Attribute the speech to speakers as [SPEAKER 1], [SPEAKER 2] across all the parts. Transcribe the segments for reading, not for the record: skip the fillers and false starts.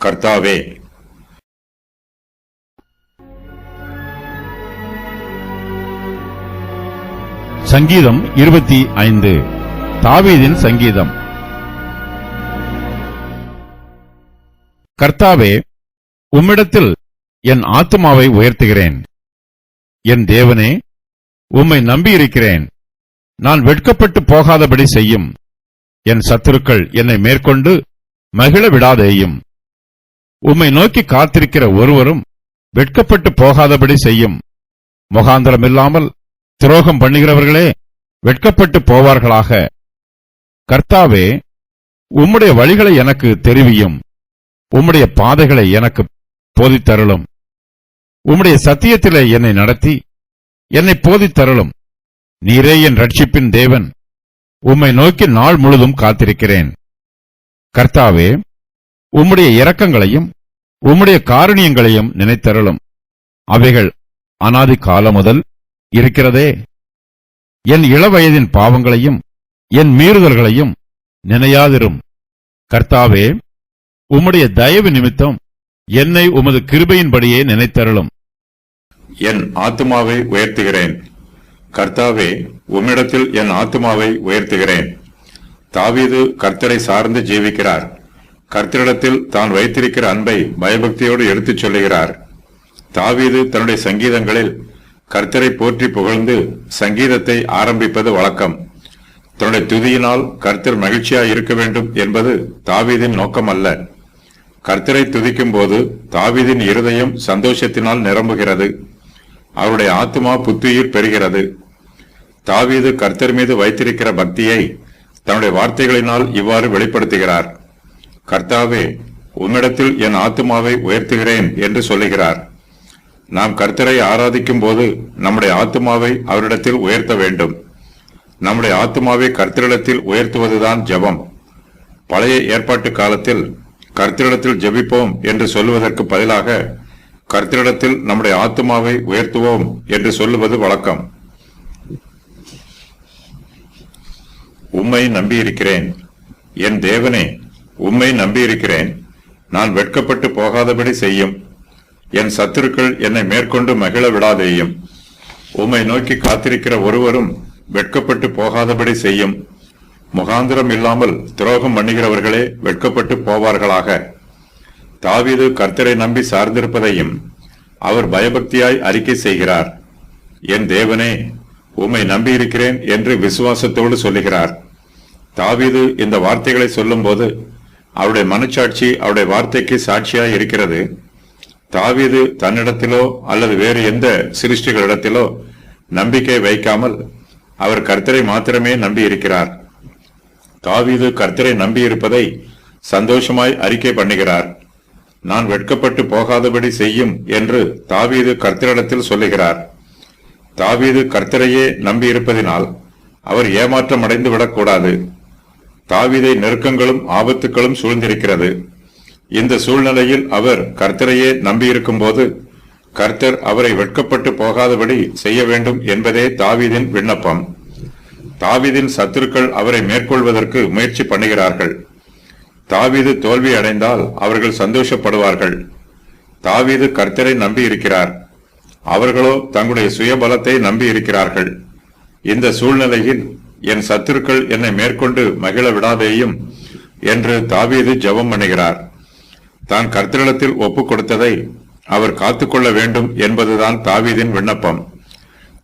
[SPEAKER 1] கர்த்தாவே,
[SPEAKER 2] சங்கீதம் 25. தாவீதின் சங்கீதம். கர்த்தாவே, உம்மிடத்தில் என் ஆத்துமாவை உயர்த்துகிறேன். என் தேவனே, உம்மை நம்பியிருக்கிறேன். நான் வெட்கப்பட்டு போகாதபடி செய்யும். என் சத்துருக்கள் என்னை மேற்கொண்டு மகிழ விடாதேயும். உம்மை நோக்கி காத்திருக்கிற ஒருவரும் வெட்கப்பட்டு போகாதபடி செய்யும். முகாந்திரமில்லாமல் துரோகம் பண்ணுகிறவர்களே வெட்கப்பட்டு போவார்களாக. கர்த்தாவே, உம்முடைய வழிகளை எனக்கு தெரிவியும். உம்முடைய பாதைகளை எனக்கு போதித்தருளும். உம்முடைய சத்தியத்திலே என்னை நடத்தி என்னை போதித்தருளும். நீரே என் ரட்சிப்பின் தேவன். உம்மை நோக்கி நாள் முழுதும் காத்திருக்கிறேன். கர்த்தாவே, உம்முடைய இரக்கங்களையும் உம்முடைய காருணியங்களையும் நினைத்தருளும். அவைகள் அநாதி காலம் முதல் இருக்கிறதே. என் இளவயதின் பாவங்களையும் என் மீறுதல்களையும் நினையாதிரும். கர்த்தாவே, உம்முடைய தயவு நிமித்தம் என்னை உமது கிருபையின்படியே நினைத்தருளும்.
[SPEAKER 1] என் ஆத்துமாவை உயர்த்துகிறேன். கர்த்தாவே, உம்மிடத்தில் என் ஆத்துமாவை உயர்த்துகிறேன். தாவீது கர்த்தரை சார்ந்து ஜீவிக்கிறார். கர்த்தரிடத்தில் தான் வைத்திருக்கிற அன்பை பயபக்தியோடு எடுத்துச் சொல்லுகிறார். தாவீது தன்னுடைய சங்கீதங்களில் கர்த்தரை போற்றி புகழ்ந்து சங்கீதத்தை ஆரம்பிப்பது வழக்கம். தன்னுடைய துதியினால் கர்த்தர் மகிழ்ச்சியாய் இருக்க வேண்டும் என்பது தாவீதின் நோக்கம் அல்ல. கர்த்தரை துதிக்கும் போது தாவீதின் இருதயம் சந்தோஷத்தினால் நிரம்புகிறது. அவருடைய ஆத்துமா புத்துயிர் பெறுகிறது. தாவீது கர்த்தர் மீது வைத்திருக்கிற பக்தியை தன்னுடைய வார்த்தைகளினால் இவ்வாறு வெளிப்படுத்துகிறார். கர்த்தாவே, உம்மிடத்தில் என் ஆத்துமாவை உயர்த்துகிறேன் என்று சொல்லுகிறார். நாம் கர்த்தரை ஆராதிக்கும் போது நம்முடைய ஆத்துமாவை அவரிடத்தில் உயர்த்த வேண்டும். நம்முடைய ஆத்துமாவை கர்த்தரிடத்தில் உயர்த்துவதுதான் ஜெபம். பழைய ஏற்பாட்டு காலத்தில் கர்த்தரிடத்தில் ஜெபிப்போம் என்று சொல்லுவதற்கு பதிலாக கர்த்தரிடத்தில் நம்முடைய ஆத்துமாவை உயர்த்துவோம் என்று சொல்லுவது வழக்கம். உம்மை நம்பியிருக்கிறேன். என் தேவனே, உம்மை நம்பியிருக்கிறேன். நான் வெட்கப்பட்டு போகாதபடி செய்யும். என் சத்துருக்கள் என்னை மேற்கொண்டு மகிழ விடாதேயும். உம்மை நோக்கி காத்திருக்கிற ஒருவரும் வெட்கப்பட்டு போகாதபடி செய்யும். முகாந்திரம் இல்லாமல் துரோகம் பண்ணுகிறவர்களே வெட்கப்பட்டு போவார்களாக. தாவீது கர்த்தரை நம்பி சார்ந்திருப்பதையும் அவர் பயபக்தியாய் அறிக்கை செய்கிறார். என் தேவனே, உம்மை நம்பியிருக்கிறேன் என்று விசுவாசத்தோடு சொல்லுகிறார். தாவீது இந்த வார்த்தைகளை சொல்லும் போது அவருடைய மனச்சாட்சி அவருடைய வார்த்தைக்கு சாட்சியாய் இருக்கிறது. தாவீது தன்னிடத்திலோ அல்லது வேறு எந்த சிருஷ்டிகளிடத்திலோ நம்பிக்கை வைக்காமல் அவர் கர்த்தரை மாத்திரமே நம்பியிருக்கிறார். தாவீது கர்த்தரை நம்பியிருப்பதை சந்தோஷமாய் அறிக்கை பண்ணுகிறார். நான் வெட்கப்பட்டு போகாதபடி செய்யும் என்று தாவீது கர்த்தரிடத்தில் சொல்லுகிறார். தாவீது கர்த்தரையே நம்பியிருப்பதினால் அவர் ஏமாற்றம் அடைந்து விடக்கூடாது. தாவீதை நெருக்கங்களும் ஆபத்துக்களும் சூழ்ந்திருக்கிறது. இந்த சூழ்நிலையில் அவர் கர்த்தரையே நம்பியிருக்கும் போது கர்த்தர் அவரை வெட்கப்பட்டு போகாதபடி செய்ய வேண்டும் என்பதே தாவீதின் விண்ணப்பம். தாவீதின் சத்துருக்கள் அவரை மேற்கொள்வதற்கு முயற்சி பண்ணுகிறார்கள். தாவீது தோல்வி அடைந்தால் அவர்கள் சந்தோஷப்படுவார்கள். தாவீது கர்த்தரை நம்பி இருக்கிறார். அவர்களோ தங்களுடைய சுயபலத்தை நம்பி இருக்கிறார்கள். இந்த சூழ்நிலையில் என் சத்துருக்கள் என்னை மேற்கொண்டு மகிழ விடாதேயும் என்று தாவீது ஜெபம் பண்ணுகிறார். தான் கர்த்தரிடத்தில் ஒப்புக் கொடுத்ததை அவர் காத்துக்கொள்ள வேண்டும் என்பதுதான் தாவீதின் விண்ணப்பம்.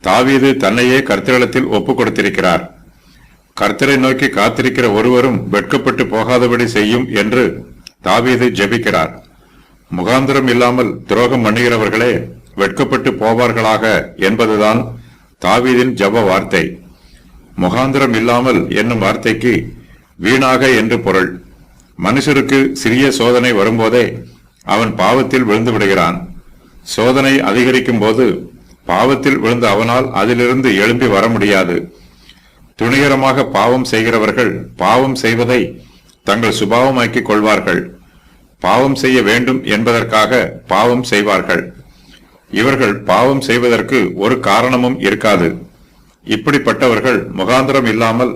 [SPEAKER 1] தாவீது தன்னையே கர்த்தரிடத்தில் ஒப்புக் கொடுத்திருக்கிறார். கர்த்தரை நோக்கி காத்திருக்கிற ஒருவரும் வெட்கப்பட்டு போகாதபடி செய்யும் என்று தாவீது ஜெபிக்கிறார். முகாந்திரம் இல்லாமல் துரோகம் பண்ணுகிறவர்களே வெட்கப்பட்டு போவார்களாக என்பதுதான் தாவீதின் ஜெப வார்த்தை. முகாந்திரம் இல்லாமல் என்னும் வார்த்தைக்கு வீணாக என்று பொருள். மனுஷருக்கு சிறிய சோதனை வரும்போதே அவன் பாவத்தில் விழுந்து விடுகிறான். சோதனை அதிகரிக்கும் போது பாவத்தில் விழுந்த அவனால் அதிலிருந்து எழும்பி வர முடியாது. துணிகரமாக பாவம் செய்கிறவர்கள் பாவம் செய்வதை தங்கள் சுபாவமாக்கிக் கொள்வார்கள். பாவம் செய்ய வேண்டும் என்பதற்காக பாவம் செய்வார்கள். இவர்கள் பாவம் செய்வதற்கு ஒரு காரணமும் இருக்காது. இப்படிப்பட்டவர்கள் முகாந்திரம் இல்லாமல்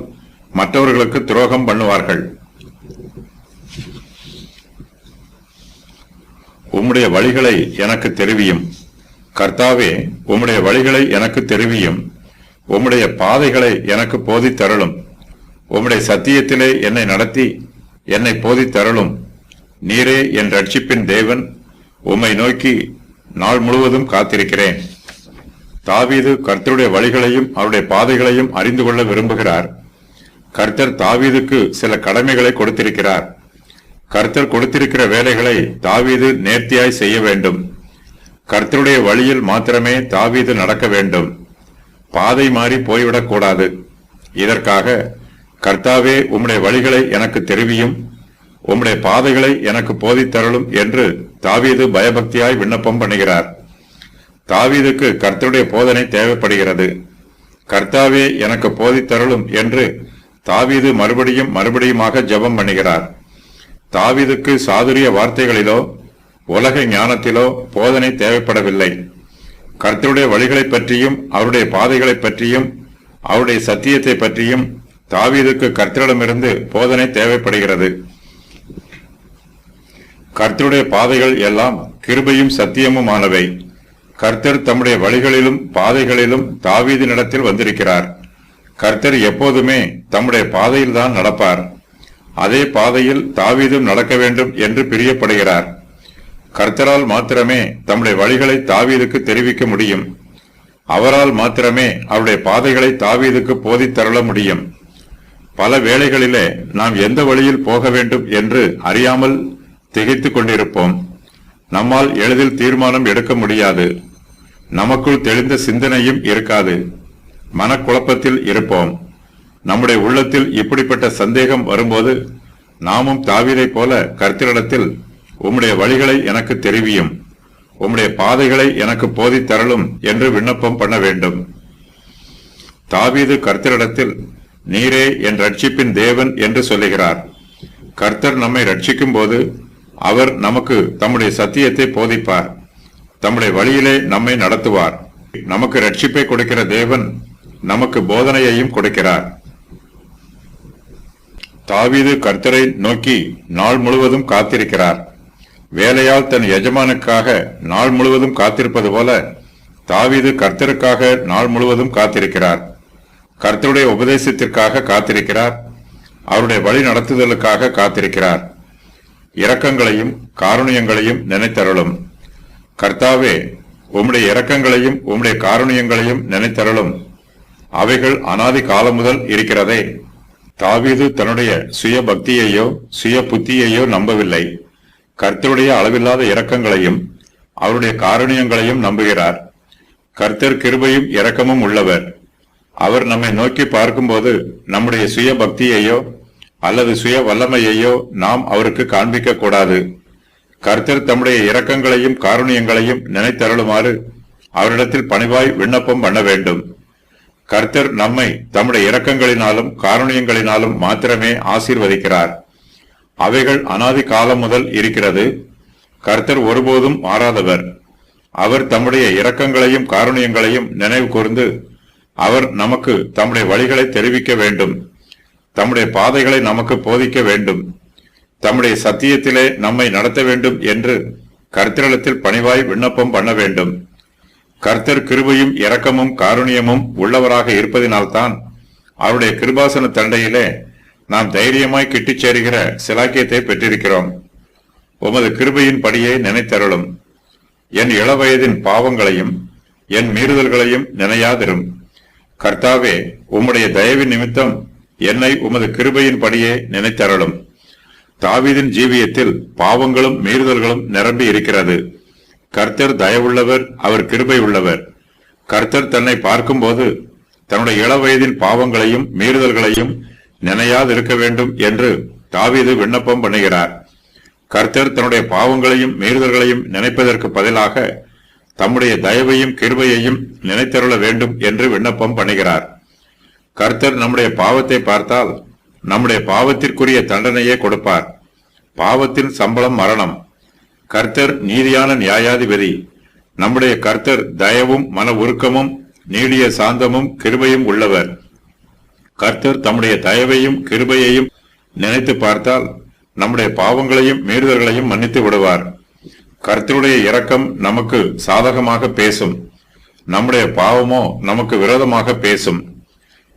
[SPEAKER 1] மற்றவர்களுக்கு துரோகம் பண்ணுவார்கள். உம்முடைய வழிகளை எனக்கு தெரிவியும். கர்த்தாவே, உம்முடைய வழிகளை எனக்கு தெரிவியும். உம்முடைய பாதைகளை எனக்கு போதித்தருளும். உம்முடைய சத்தியத்திலே என்னை நடத்தி என்னை போதித்தருளும். நீரே என் ரட்சிப்பின் தேவன். உம்மை நோக்கி நாள் முழுவதும் காத்திருக்கிறேன். தாவீது கர்த்தருடைய வழிகளையும் அவருடைய பாதைகளையும் அறிந்து கொள்ள விரும்புகிறார். கர்த்தர் தாவீதுக்கு சில கடமைகளை கொடுத்திருக்கிறார். கர்த்தர் கொடுத்திருக்கிற வேலைகளை தாவீது நேர்த்தியாய் செய்ய வேண்டும். கர்த்தருடைய வழியில் மாத்திரமே தாவீது நடக்க வேண்டும். பாதை மாறி போய்விடக்கூடாது. இதற்காக கர்த்தாவே, உம்முடைய வழிகளை எனக்கு தெரிவியும், உம்முடைய பாதைகளை எனக்கு போதித்தருளும் என்று தாவீது பயபக்தியாய் விண்ணப்பம் பண்ணுகிறார். தாவீதுக்கு கர்த்தருடைய போதனை தேவைப்படுகிறது. கர்த்தாவே, எனக்கு போதித்தருளும் என்று தாவீது மறுபடியுமாக ஜெபம் பண்ணுகிறார். தாவீதுக்கு சாதுரிய வார்த்தைகளிலோ உலக ஞானத்திலோ போதனை தேவைப்படவில்லை. கர்த்தருடைய வழிகளை பற்றியும் அவருடைய பாதைகளை பற்றியும் அவருடைய சத்தியத்தை பற்றியும் தாவீதுக்கு கர்த்தரிடமிருந்து போதனை தேவைப்படுகிறது. கர்த்தருடைய பாதைகள் எல்லாம் கிருபையும் சத்தியமுமானவை. கர்த்தர் தம்முடைய வழிகளிலும் பாதைகளிலும் தாவீதினிடத்தில் வந்திருக்கிறார். கர்த்தர் எப்போதுமே தம்முடைய பாதையில்தான் நடப்பார். அதே பாதையில் தாவீதும் நடக்க வேண்டும் என்று பிரியப்படுகிறார். கர்த்தரால் மாத்திரமே தம்முடைய வழிகளை தாவீதுக்கு தெரிவிக்க முடியும். அவரால் மாத்திரமே அவருடைய பாதைகளை தாவீதுக்கு போதித்தருள முடியும். பல வேளைகளிலே நாம் எந்த வழியில் போக வேண்டும் என்று அறியாமல் திகைத்துக் கொண்டிருப்போம். நம்மால் எளிதில் தீர்மானம் எடுக்க முடியாது. நமக்குள் தெளிந்த சிந்தனையும் இருக்காது. மனக்குழப்பத்தில் இருப்போம். நம்முடைய உள்ளத்தில் இப்படிப்பட்ட சந்தேகம் வரும்போது நாமும் தாவீதைப் போல கர்த்தரிடத்தில் உம்முடைய வழிகளை எனக்கு தெரிவியும், உம்முடைய பாதைகளை எனக்கு போதித்தருளும் என்று விண்ணப்பம் பண்ண வேண்டும். தாவீது கர்த்தரிடத்தில் நீரே என் ரட்சிப்பின் தேவன் என்று சொல்லுகிறார். கர்த்தர் நம்மை ரட்சிக்கும் போது அவர் நமக்கு தம்முடைய சத்தியத்தை போதிப்பார். தம்முடைய வழியிலே நம்மை நடத்துவார். நமக்கு ரட்சிப்பை கொடுக்கிற தேவன் நமக்கு போதனையையும் கொடுக்கிறார். தாவீது கர்த்தரை நோக்கி நாள் முழுவதும் காத்திருக்கிறார். வேலையால் தன் எஜமானுக்காக நாள் முழுவதும் காத்திருப்பது போல தாவீது கர்த்தருக்காக நாள் முழுவதும் காத்திருக்கிறார். கர்த்தருடைய உபதேசத்திற்காக காத்திருக்கிறார். அவருடைய வழி நடத்துதலுக்காக காத்திருக்கிறார். இரக்கங்களையும் காருண்யங்களையும் நினைத்தருளும். கர்த்தாவே, உம்முடைய இரக்கங்களையும் உம்முடைய காருண்யங்களையும் நினைத்தருளும். அவைகள் அனாதி காலம் முதல் இருக்கிறதே. தாவீது தன்னுடைய சுய பக்தியையோ சுய புத்தியையோ நம்பவில்லை. கர்த்தருடைய அளவில்லாத இரக்கங்களையும் அவருடைய காருண்யங்களையும் நம்புகிறார். கர்த்தர் கிருபையும் இரக்கமும் உள்ளவர். அவர் நம்மை நோக்கி பார்க்கும்போது நம்முடைய சுய பக்தியையோ அல்லது சுய வல்லமையையோ நாம் அவருக்கு காண்பிக்க கூடாது. கர்த்தர் தம்முடைய இரக்கங்களையும் காருண்யங்களையும் நினைத்தருளுமாறு அவரிடத்தில் பணிவாய் விண்ணப்பம் பண்ண வேண்டும். கர்த்தர் நம்மை தம்முடைய இரக்கங்களினாலும் காருண்யங்களினாலும் மாத்திரமே ஆசீர்வதிக்கிறார். அவைகள் அனாதி காலம் முதல் இருக்கிறது. கர்த்தர் ஒருபோதும் மாறாதவர். அவர் தம்முடைய இரக்கங்களையும் காருண்யங்களையும் நினைவு கூர்ந்து அவர் நமக்கு தம்முடைய வழிகளை தெரிவிக்க வேண்டும். தம்முடைய பாதைகளை நமக்கு போதிக்க வேண்டும். தம்முடைய சத்தியத்திலே நம்மை நடத்த வேண்டும் என்று கர்த்தரிடத்தில் பணிவாய் விண்ணப்பம் பண்ண வேண்டும். கர்த்தர் கிருபையும் இரக்கமும் காருண்யமும் உள்ளவராக இருப்பதினால்தான் அவருடைய கிருபாசன தண்டையிலே நாம் தைரியமாய் கிட்டிச் சேருகிற சிலாக்கியத்தை பெற்றிருக்கிறோம். உமது கிருபையின் படியை நினைத்தருளும். என் இளவயதின் பாவங்களையும் என் மீறுதல்களையும் நினையாதிரும். கர்த்தாவே, உம்முடைய தயவின் நிமித்தம் என்னை உமது கிருபையின் படியே நினைத்தருளும். தாவீதின் ஜீவியத்தில் பாவங்களும் மீறுதல்களும் நிரம்பி இருக்கிறது. கர்த்தர் தயவுள்ளவர், அவர் கிருபை உள்ளவர். கர்த்தர் தன்னை பார்க்கும்போது தன்னுடைய இளவயதின் பாவங்களையும் மீறுதல்களையும் நினையாதிருக்க வேண்டும் என்று தாவீது விண்ணப்பம் பண்ணுகிறார். கர்த்தர் தன்னுடைய பாவங்களையும் மீறுதல்களையும் நினைப்பதற்கு பதிலாக தம்முடைய தயவையும் கிருபையையும் நினைத்தருள வேண்டும் என்று விண்ணப்பம் பண்ணுகிறார். கர்த்தர் நம்முடைய பாவத்தை பார்த்தால் நம்முடைய பாவத்திற்குரிய தண்டனையே கொடுப்பார். பாவத்தின் சம்பளம் மரணம். கர்த்தர் நீதியான நியாயாதிபதி. நம்முடைய கர்த்தர் தயவும் மன உருக்கமும் நீடிய சாந்தமும் கிருபையும் உள்ளவர். கர்த்தர் தம்முடைய தயவையும் கிருபையையும் நினைத்து பார்த்தால் நம்முடைய பாவங்களையும் மீறுதல்களையும் மன்னித்து விடுவார். கர்த்தருடைய இரக்கம் நமக்கு சாதகமாக பேசும், நம்முடைய பாவமோ நமக்கு விரோதமாக பேசும்.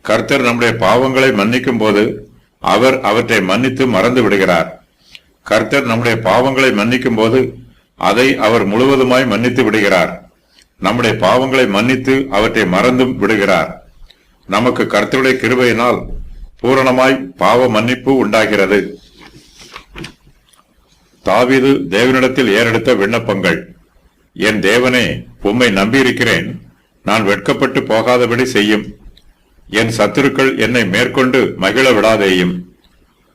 [SPEAKER 1] கர்த்தர் நம்முடைய பாவங்களை மன்னிக்கும் போது அவர் அவற்றை மன்னித்து மறந்து விடுகிறார். கர்த்தர் நம்முடைய பாவங்களை மன்னிக்கும் போது அதை அவர் முழுவதுமாய் மன்னித்து விடுகிறார். நம்முடைய பாவங்களை மன்னித்து அவற்றை மறந்தும் விடுகிறார். நமக்கு கர்த்தருடைய கிருபையினால் பூரணமாய் பாவ மன்னிப்பு உண்டாகிறது. தாவீது தேவனிடத்தில் ஏறெடுத்த விண்ணப்பங்கள். என் தேவனே, உம்மை நம்பியிருக்கிறேன், நான் வெட்கப்பட்டு போகாதபடி செய்யும். என் சத்துருக்கள் என்னை மேற்கொண்டு மகிழ விடாதேயும்.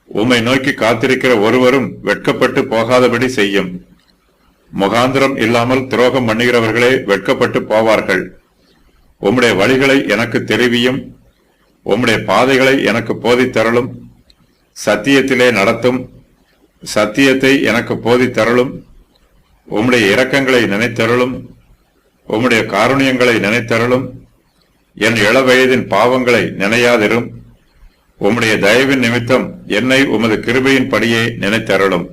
[SPEAKER 1] உம்மை நோக்கி காத்திருக்கிற ஒருவரும் வெட்கப்பட்டு போகாதபடி செய்யும். முகாந்திரம் இல்லாமல் துரோகம் பண்ணுகிறவர்களே வெட்கப்பட்டு போவார்கள். உம்முடைய வழிகளை எனக்கு தெரிவியும், உம்முடைய பாதைகளை எனக்கு போதித்தருளும். சத்தியத்திலே நடத்தும், சத்தியத்தை எனக்கு போதித்தருளும். உம்முடைய இரக்கங்களை நினைத்தருளும், உம்முடைய காருண்யங்களை நினைத்தருளும். என் இளவயதின் பாவங்களை நினையாதிரும். உம்முடைய தயவின் நிமித்தம் என்னை உமது கிருபையின் படியே நினைத்தருளும்.